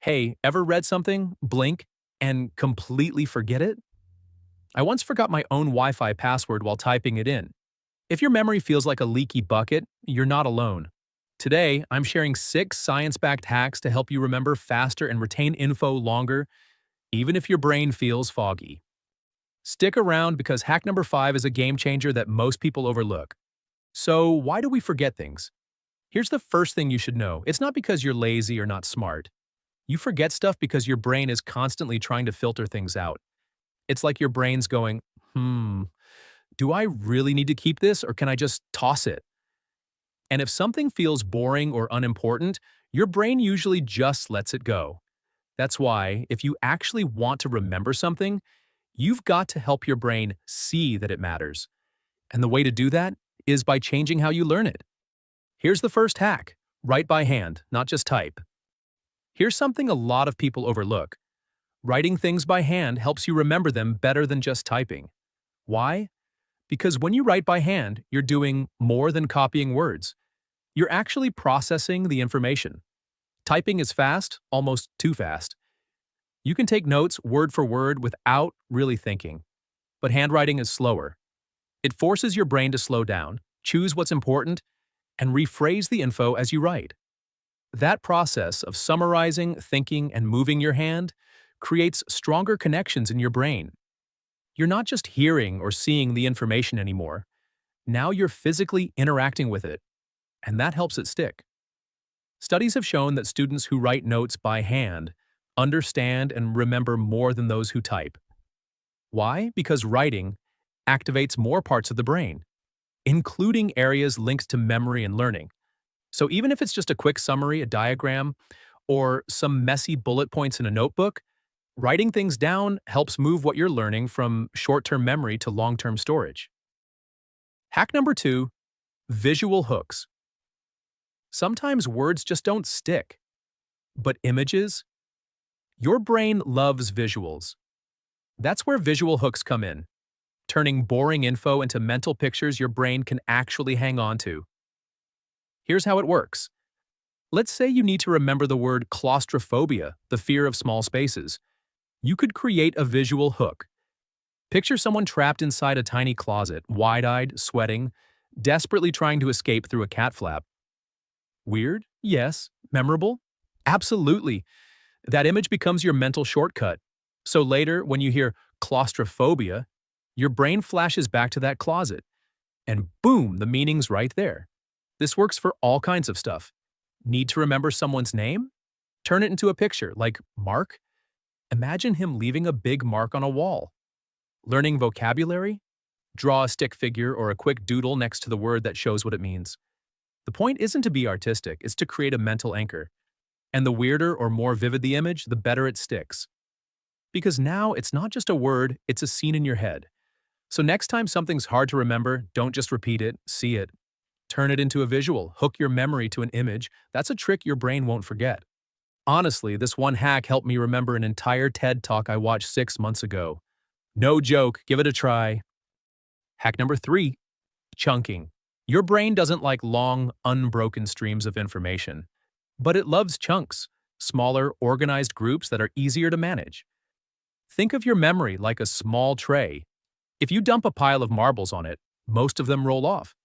Hey, ever read something, blink, and completely forget it? I once forgot my own Wi-Fi password while typing it in. If your memory feels like a leaky bucket, you're not alone. Today, I'm sharing 6 science-backed hacks to help you remember faster and retain info longer, even if your brain feels foggy. Stick around because hack number 5 is a game changer that most people overlook. So, why do we forget things? Here's the first thing you should know. It's not because you're lazy or not smart. You forget stuff because your brain is constantly trying to filter things out. It's like your brain's going, do I really need to keep this or can I just toss it? And if something feels boring or unimportant, your brain usually just lets it go. That's why, if you actually want to remember something, you've got to help your brain see that it matters. And the way to do that is by changing how you learn it. Here's the first hack: write by hand, not just type. Here's something a lot of people overlook. Writing things by hand helps you remember them better than just typing. Why? Because when you write by hand, you're doing more than copying words. You're actually processing the information. Typing is fast, almost too fast. You can take notes word for word without really thinking. But handwriting is slower. It forces your brain to slow down, choose what's important, and rephrase the info as you write. That process of summarizing, thinking, and moving your hand creates stronger connections in your brain. You're not just hearing or seeing the information anymore. Now you're physically interacting with it, and that helps it stick. Studies have shown that students who write notes by hand understand and remember more than those who type. Why? Because writing activates more parts of the brain, including areas linked to memory and learning. So even if it's just a quick summary, a diagram, or some messy bullet points in a notebook, writing things down helps move what you're learning from short-term memory to long-term storage. Hack number 2, visual hooks. Sometimes words just don't stick. But images? Your brain loves visuals. That's where visual hooks come in, turning boring info into mental pictures your brain can actually hang on to. Here's how it works. Let's say you need to remember the word claustrophobia, the fear of small spaces. You could create a visual hook. Picture someone trapped inside a tiny closet, wide-eyed, sweating, desperately trying to escape through a cat flap. Weird? Yes. Memorable? Absolutely. That image becomes your mental shortcut. So later, when you hear claustrophobia, your brain flashes back to that closet. And boom, the meaning's right there. This works for all kinds of stuff. Need to remember someone's name? Turn it into a picture, like Mark. Imagine him leaving a big mark on a wall. Learning vocabulary? Draw a stick figure or a quick doodle next to the word that shows what it means. The point isn't to be artistic, it's to create a mental anchor. And the weirder or more vivid the image, the better it sticks. Because now it's not just a word, it's a scene in your head. So next time something's hard to remember, don't just repeat it, see it. Turn it into a visual, hook your memory to an image. That's a trick your brain won't forget. Honestly, this one hack helped me remember an entire TED Talk I watched 6 months ago. No joke, give it a try. Hack number 3, chunking. Your brain doesn't like long, unbroken streams of information, but it loves chunks, smaller, organized groups that are easier to manage. Think of your memory like a small tray. If you dump a pile of marbles on it, most of them roll off.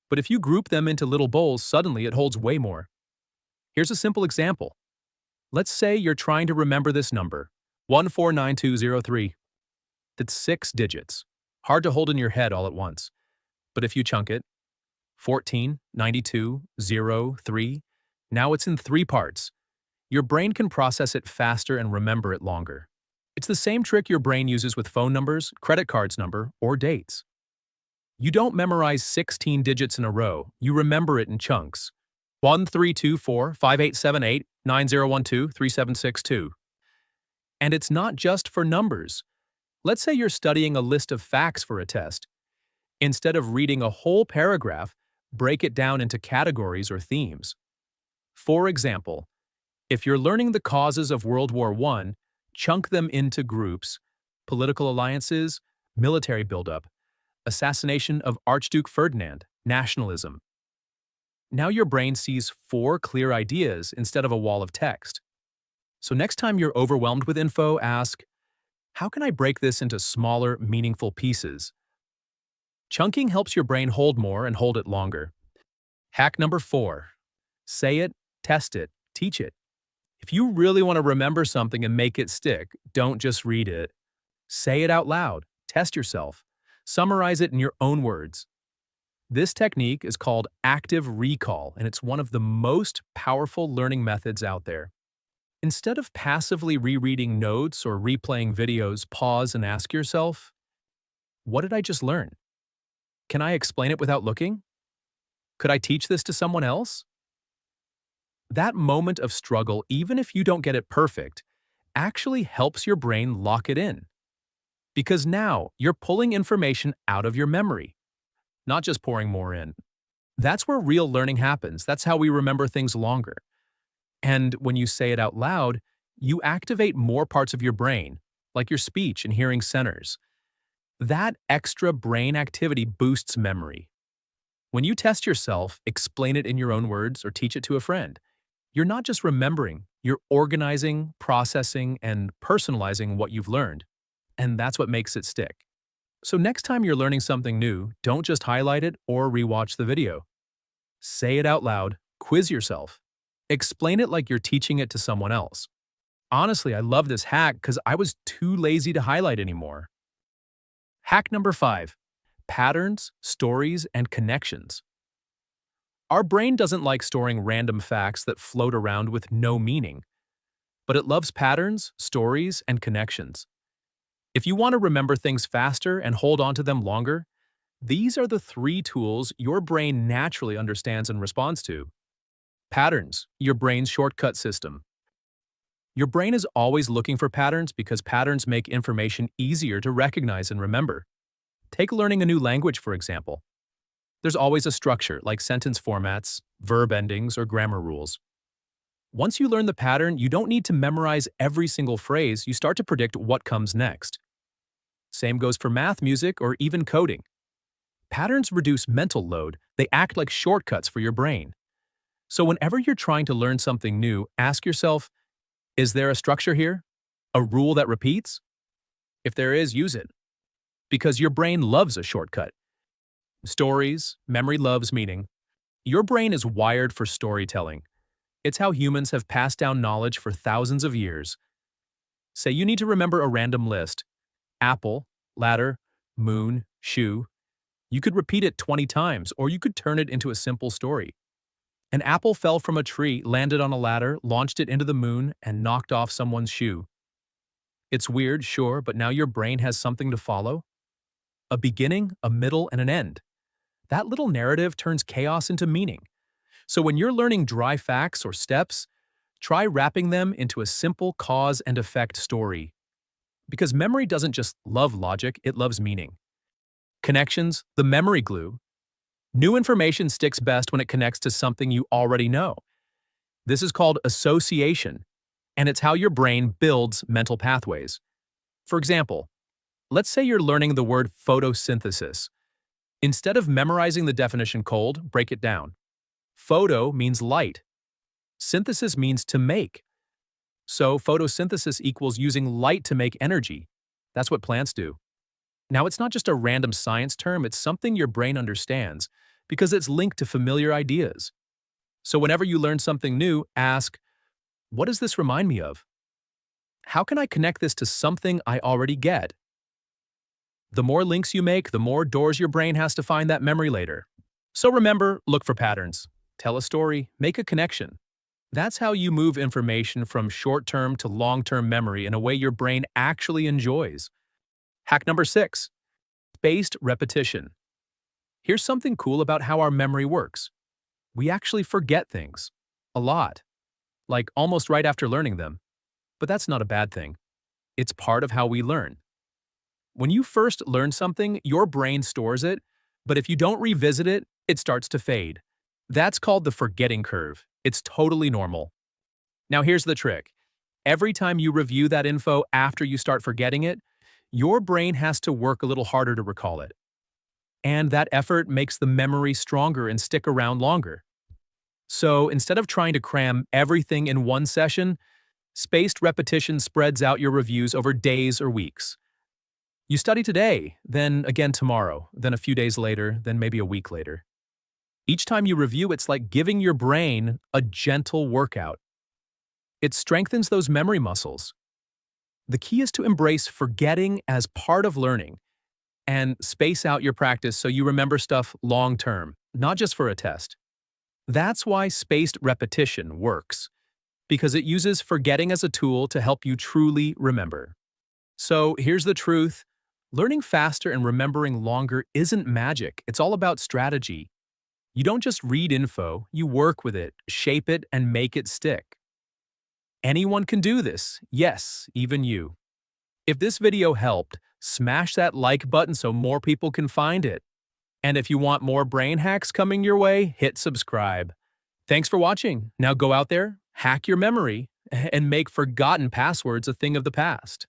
But if you group them into little bowls, suddenly it holds way more. Here's a simple example. Let's say you're trying to remember this number, 149203. That's 6 digits. Hard to hold in your head all at once. But if you chunk it, 14, 92, 0, 3, now it's in 3 parts. Your brain can process it faster and remember it longer. It's the same trick your brain uses with phone numbers, credit cards number, or dates. You don't memorize 16 digits in a row, you remember it in chunks. 1324 5878 9012 3762. And it's not just for numbers. Let's say you're studying a list of facts for a test. Instead of reading a whole paragraph, break it down into categories or themes. For example, if you're learning the causes of World War I, chunk them into groups: political alliances, military buildup, assassination of Archduke Ferdinand, nationalism. Now your brain sees 4 clear ideas instead of a wall of text. So next time you're overwhelmed with info, ask, how can I break this into smaller, meaningful pieces? Chunking helps your brain hold more and hold it longer. Hack number 4. Say it, test it, teach it. If you really want to remember something and make it stick, don't just read it. Say it out loud, test yourself, summarize it in your own words. This technique is called active recall, and it's one of the most powerful learning methods out there. Instead of passively rereading notes or replaying videos, pause and ask yourself, what did I just learn? Can I explain it without looking? Could I teach this to someone else? That moment of struggle, even if you don't get it perfect, actually helps your brain lock it in. Because now you're pulling information out of your memory, not just pouring more in. That's where real learning happens. That's how we remember things longer. And when you say it out loud, you activate more parts of your brain, like your speech and hearing centers. That extra brain activity boosts memory. When you test yourself, explain it in your own words, or teach it to a friend, you're not just remembering, you're organizing, processing, and personalizing what you've learned. And that's what makes it stick. So next time you're learning something new, don't just highlight it or rewatch the video. Say it out loud, quiz yourself. Explain it like you're teaching it to someone else. Honestly, I love this hack because I was too lazy to highlight anymore. Hack number 5. Patterns, stories, and connections. Our brain doesn't like storing random facts that float around with no meaning, but it loves patterns, stories, and connections. If you want to remember things faster and hold on to them longer, these are the 3 tools your brain naturally understands and responds to. Patterns, your brain's shortcut system. Your brain is always looking for patterns because patterns make information easier to recognize and remember. Take learning a new language, for example. There's always a structure, like sentence formats, verb endings, or grammar rules. Once you learn the pattern, you don't need to memorize every single phrase, you start to predict what comes next. Same goes for math, music, or even coding. Patterns reduce mental load, they act like shortcuts for your brain. So whenever you're trying to learn something new, ask yourself, is there a structure here? A rule that repeats? If there is, use it. Because your brain loves a shortcut. Stories, memory loves meaning. Your brain is wired for storytelling. It's how humans have passed down knowledge for thousands of years. Say you need to remember a random list. Apple, ladder, moon, shoe. You could repeat it 20 times, or you could turn it into a simple story. An apple fell from a tree, landed on a ladder, launched it into the moon, and knocked off someone's shoe. It's weird, sure, but now your brain has something to follow. A beginning, a middle, and an end. That little narrative turns chaos into meaning. So when you're learning dry facts or steps, try wrapping them into a simple cause and effect story. Because memory doesn't just love logic, it loves meaning. Connections, the memory glue. New information sticks best when it connects to something you already know. This is called association, and it's how your brain builds mental pathways. For example, let's say you're learning the word photosynthesis. Instead of memorizing the definition cold, break it down. Photo means light. Synthesis means to make. So photosynthesis equals using light to make energy. That's what plants do. Now, it's not just a random science term, it's something your brain understands because it's linked to familiar ideas. So whenever you learn something new, ask, what does this remind me of? How can I connect this to something I already get? The more links you make, the more doors your brain has to find that memory later. So remember, look for patterns. Tell a story, make a connection. That's how you move information from short-term to long-term memory in a way your brain actually enjoys. Hack number 6. Spaced repetition. Here's something cool about how our memory works. We actually forget things. A lot. Like almost right after learning them. But that's not a bad thing. It's part of how we learn. When you first learn something, your brain stores it, but if you don't revisit it, it starts to fade. That's called the forgetting curve. It's totally normal. Now here's the trick. Every time you review that info after you start forgetting it, your brain has to work a little harder to recall it. And that effort makes the memory stronger and stick around longer. So instead of trying to cram everything in one session, Spaced repetition spreads out your reviews over days or weeks. You study today, then again tomorrow, then a few days later, then maybe a week later. Each time you review, it's like giving your brain a gentle workout. It strengthens those memory muscles. The key is to embrace forgetting as part of learning and space out your practice so you remember stuff long term, not just for a test. That's why spaced repetition works, because it uses forgetting as a tool to help you truly remember. So here's the truth. Learning faster and remembering longer isn't magic. It's all about strategy. You don't just read info, you work with it, shape it, and make it stick. Anyone can do this. Yes, even you. If this video helped, smash that like button so more people can find it. And if you want more brain hacks coming your way, hit subscribe. Thanks for watching. Now go out there, hack your memory, and make forgotten passwords a thing of the past.